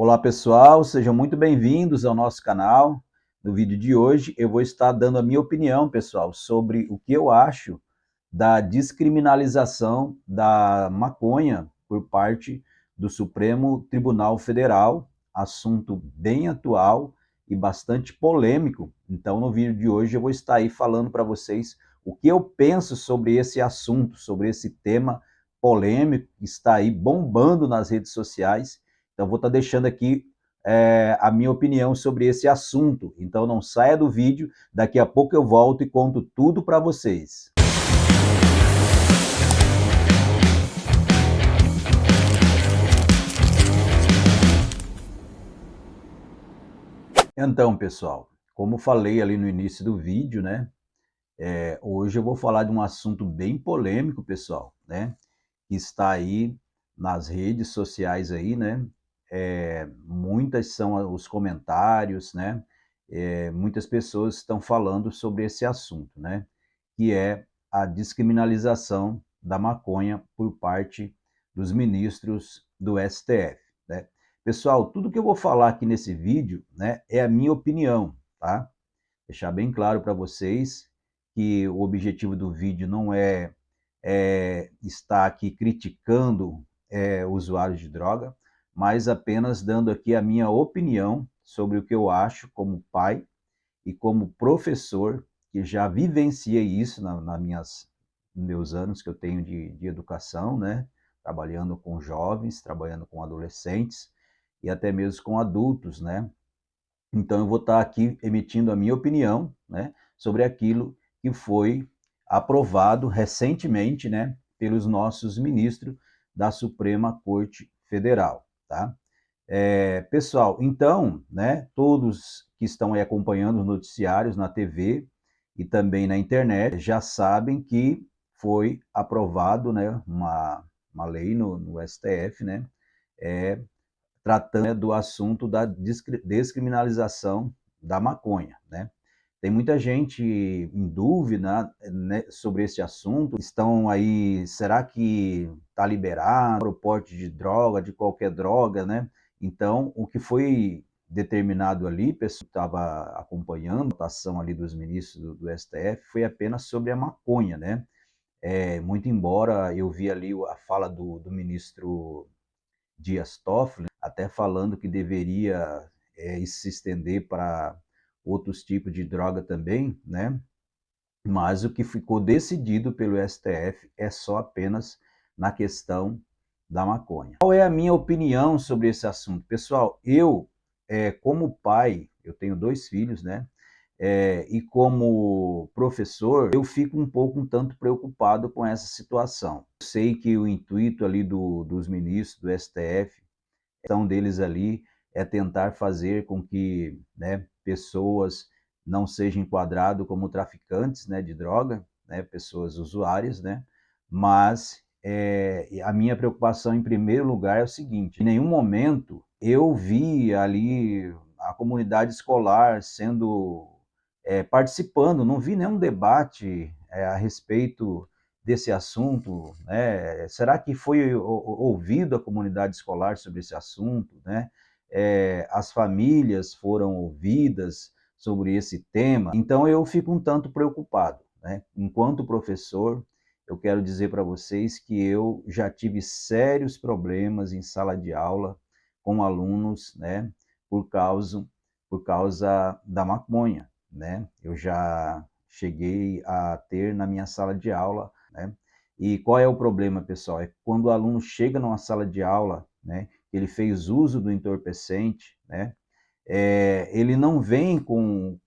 Olá pessoal, sejam muito bem-vindos ao nosso canal. No vídeo de hoje eu vou estar dando a minha opinião, pessoal, sobre o que eu acho da descriminalização da maconha por parte do Supremo Tribunal Federal, assunto bem atual e bastante polêmico. Então no vídeo de hoje eu vou estar aí falando para vocês o que eu penso sobre esse assunto, sobre esse tema polêmico que está aí bombando nas redes sociais. Então, vou estar deixando aqui a minha opinião sobre esse assunto. Então, não saia do vídeo, daqui a pouco eu volto e conto tudo para vocês. Então, pessoal, como falei ali no início do vídeo, né? Hoje eu vou falar de um assunto bem polêmico, pessoal, né? Que está aí nas redes sociais aí, né? Muitas são os comentários, né? Muitas pessoas estão falando sobre esse assunto, né? Que é a descriminalização da maconha por parte dos ministros do STF, né? Pessoal, tudo que eu vou falar aqui nesse vídeo, né, é a minha opinião, tá? Deixar bem claro para vocês que o objetivo do vídeo não é estar aqui criticando usuários de droga, mas apenas dando aqui a minha opinião sobre o que eu acho como pai e como professor, que já vivenciei isso nos meus anos que eu tenho de educação, né? Trabalhando com jovens, trabalhando com adolescentes e até mesmo com adultos, né? Então eu vou estar aqui emitindo a minha opinião, né, sobre aquilo que foi aprovado recentemente, né, pelos nossos ministros da Suprema Corte Federal, tá? Pessoal, então, né, todos que estão aí acompanhando os noticiários na TV e também na internet já sabem que foi aprovado, né, uma lei no STF, né, é, tratando, né, do assunto da descriminalização da maconha, né? Tem muita gente em dúvida, né, sobre esse assunto. Estão aí, será que está liberado o porte de droga, de qualquer droga, né? Então, o que foi determinado ali, pessoal que estava acompanhando a votação ali dos ministros do STF, foi apenas sobre a maconha, né? Muito embora eu vi ali a fala do ministro Dias Toffoli, até falando que deveria se estender para outros tipos de droga também, né? Mas o que ficou decidido pelo STF é só apenas na questão da maconha. Qual é a minha opinião sobre esse assunto? Pessoal, como pai, eu tenho 2 filhos, né? E como professor, eu fico um tanto preocupado com essa situação. Eu sei que o intuito ali dos ministros do STF, a questão deles ali é tentar fazer com que, né, pessoas não sejam enquadradas como traficantes, né, de droga, né, pessoas usuárias, né, mas a minha preocupação em primeiro lugar é o seguinte: em nenhum momento eu vi ali a comunidade escolar sendo participando, não vi nenhum debate a respeito desse assunto, né? Será que foi ouvido a comunidade escolar sobre esse assunto, né? As famílias foram ouvidas sobre esse tema? Então eu fico um tanto preocupado, né? Enquanto professor, eu quero dizer para vocês que eu já tive sérios problemas em sala de aula com alunos, né? Por causa, por causa da maconha, né? Eu já cheguei a ter na minha sala de aula, né? E qual é o problema, pessoal? É quando o aluno chega numa sala de aula, né? Ele fez uso do entorpecente, né? Ele não vem com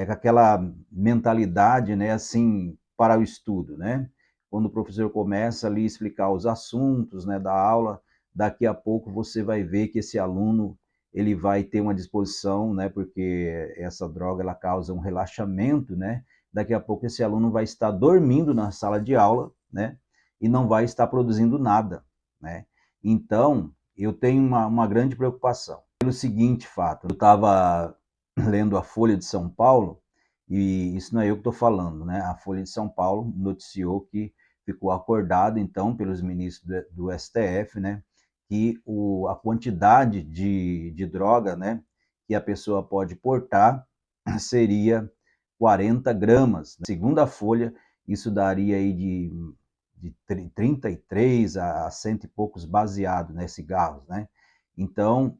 aquela mentalidade, né? Assim, para o estudo, né? Quando o professor começa ali a explicar os assuntos, né, da aula, daqui a pouco você vai ver que esse aluno ele vai ter uma disposição, né, porque essa droga ela causa um relaxamento, né? Daqui a pouco esse aluno vai estar dormindo na sala de aula, né? E não vai estar produzindo nada, né? Então, eu tenho uma grande preocupação. Pelo seguinte fato, eu estava lendo a Folha de São Paulo, e isso não é eu que estou falando, né? A Folha de São Paulo noticiou que ficou acordado, então, pelos ministros do STF, né? que a quantidade de droga, né, que a pessoa pode portar seria 40 gramas. Segundo a Folha, isso daria aí de 33 a cento e poucos baseados, né, cigarros, né? Então,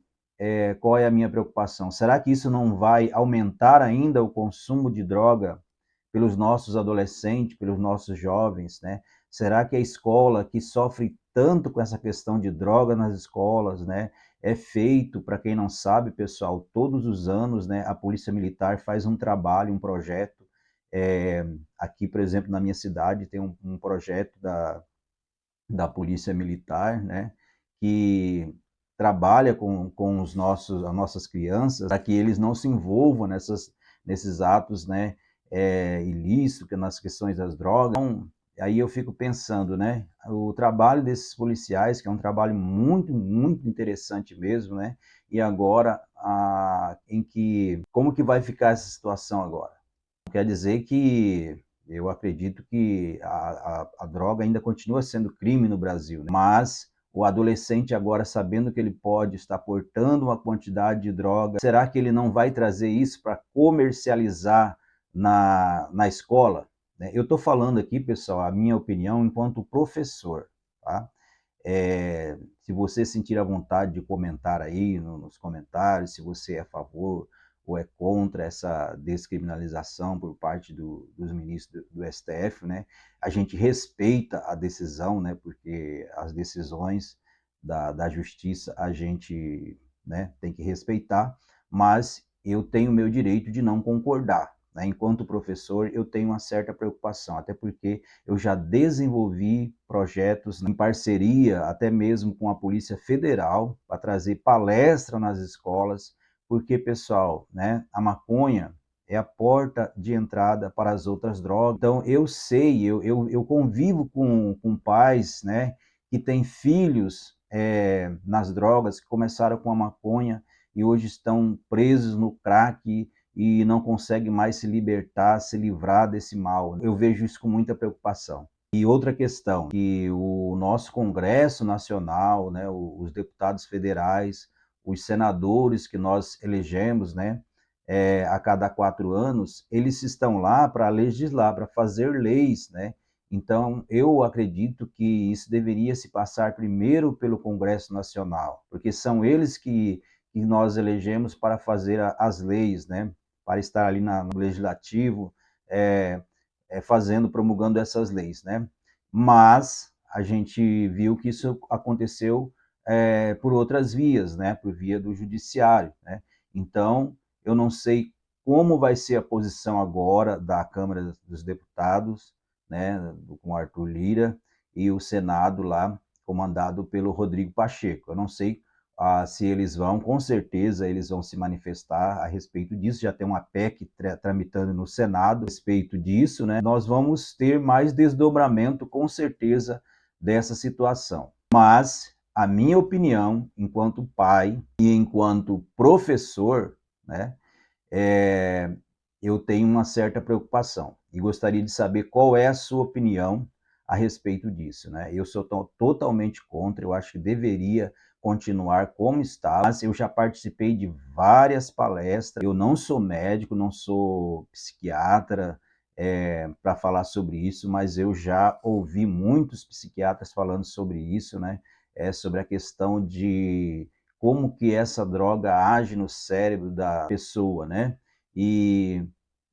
qual é a minha preocupação? Será que isso não vai aumentar ainda o consumo de droga pelos nossos adolescentes, pelos nossos jovens, né? Será que a escola, que sofre tanto com essa questão de droga nas escolas, né, é feito, para quem não sabe, pessoal, todos os anos, né, a Polícia Militar faz um trabalho, um projeto, aqui, por exemplo, na minha cidade, tem um projeto da Polícia Militar, né, que trabalha com as nossas crianças, para que eles não se envolvam nesses atos, né, ilícitos, nas questões das drogas. Então, aí eu fico pensando, né, o trabalho desses policiais, que é um trabalho muito, muito interessante mesmo, né, e agora, como que vai ficar essa situação agora? Quer dizer que eu acredito que a droga ainda continua sendo crime no Brasil, né? Mas o adolescente agora, sabendo que ele pode estar portando uma quantidade de droga, será que ele não vai trazer isso para comercializar na escola? Né? Eu estou falando aqui, pessoal, a minha opinião enquanto professor, tá? Se você sentir a vontade de comentar aí nos comentários, se você é a favor ou é contra essa descriminalização por parte dos ministros do STF, né? A gente respeita a decisão, né? Porque as decisões da justiça a gente, né, tem que respeitar, mas eu tenho o meu direito de não concordar. Né? Enquanto professor, eu tenho uma certa preocupação, até porque eu já desenvolvi projetos em parceria, até mesmo com a Polícia Federal, para trazer palestra nas escolas, porque, pessoal, né, a maconha é a porta de entrada para as outras drogas. Então, eu sei, eu convivo com pais, né, que têm filhos nas drogas, que começaram com a maconha e hoje estão presos no crack e não conseguem mais se libertar, se livrar desse mal. Eu vejo isso com muita preocupação. E outra questão, que o nosso Congresso Nacional, né, os deputados federais, os senadores que nós elegemos, né, a cada 4 anos, eles estão lá para legislar, para fazer leis, né? Então, eu acredito que isso deveria se passar primeiro pelo Congresso Nacional, porque são eles que nós elegemos para fazer as leis, né? Para estar ali no legislativo, promulgando essas leis, né? Mas a gente viu que isso aconteceu por outras vias, né? Por via do judiciário, né? Então, eu não sei como vai ser a posição agora da Câmara dos Deputados, né? Com Arthur Lira e o Senado lá comandado pelo Rodrigo Pacheco. Eu não sei se eles vão, com certeza, eles vão se manifestar a respeito disso. Já tem uma PEC tramitando no Senado a respeito disso, né? Nós vamos ter mais desdobramento, com certeza, dessa situação. Mas a minha opinião, enquanto pai e enquanto professor, né, eu tenho uma certa preocupação e gostaria de saber qual é a sua opinião a respeito disso, né? Eu sou totalmente contra, eu acho que deveria continuar como está, mas eu já participei de várias palestras, eu não sou médico, não sou psiquiatra, para falar sobre isso, mas eu já ouvi muitos psiquiatras falando sobre isso, né? Sobre a questão de como que essa droga age no cérebro da pessoa, né? E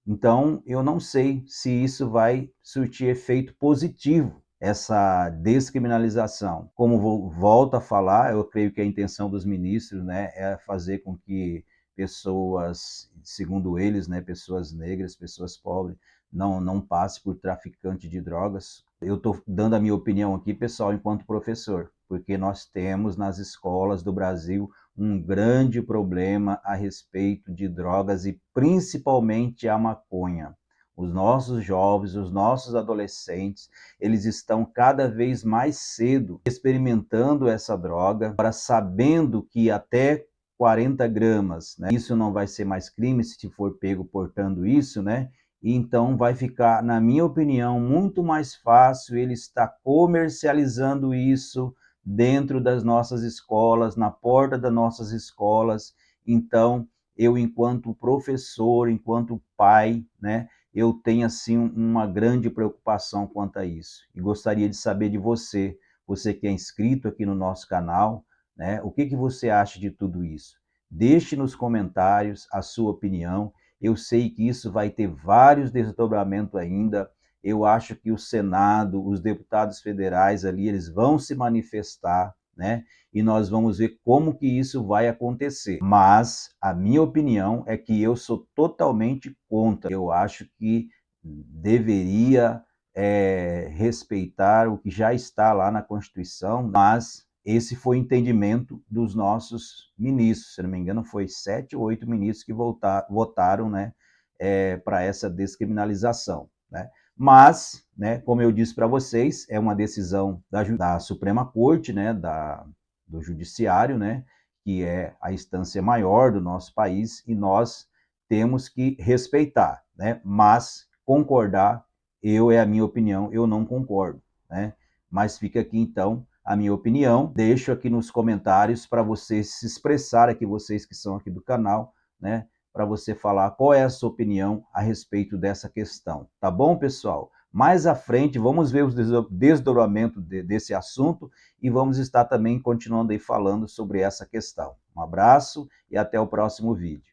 então eu não sei se isso vai surtir efeito positivo, essa descriminalização. Como volto a falar, eu creio que a intenção dos ministros, né, é fazer com que pessoas, segundo eles, né, pessoas negras, pessoas pobres, não passe por traficante de drogas. Eu estou dando a minha opinião aqui, pessoal, enquanto professor, porque nós temos nas escolas do Brasil um grande problema a respeito de drogas e principalmente a maconha. Os nossos jovens, os nossos adolescentes, eles estão cada vez mais cedo experimentando essa droga, para sabendo que até 40 gramas, né? Isso não vai ser mais crime se for pego portando isso, né? E então vai ficar, na minha opinião, muito mais fácil ele estar comercializando isso dentro das nossas escolas, na porta das nossas escolas. Então, eu, enquanto professor, enquanto pai, né, eu tenho assim uma grande preocupação quanto a isso. E gostaria de saber de você, você que é inscrito aqui no nosso canal, né, o que você acha de tudo isso? Deixe nos comentários a sua opinião. Eu sei que isso vai ter vários desdobramentos ainda. Eu acho que o Senado, os deputados federais ali, eles vão se manifestar, né? E nós vamos ver como que isso vai acontecer. Mas a minha opinião é que eu sou totalmente contra. Eu acho que deveria respeitar o que já está lá na Constituição, mas esse foi o entendimento dos nossos ministros. Se não me engano, foi 7 ou 8 ministros que votaram, né, para essa descriminalização, né? Mas, né, como eu disse para vocês, é uma decisão da Suprema Corte, né, do Judiciário, né, que é a instância maior do nosso país, e nós temos que respeitar, né, mas concordar, é a minha opinião, eu não concordo, né, mas fica aqui então a minha opinião, deixo aqui nos comentários para vocês se expressar aqui, vocês que são aqui do canal, né, para você falar qual é a sua opinião a respeito dessa questão. Tá bom, pessoal? Mais à frente, vamos ver os desdobramentos desse assunto e vamos estar também continuando aí falando sobre essa questão. Um abraço e até o próximo vídeo.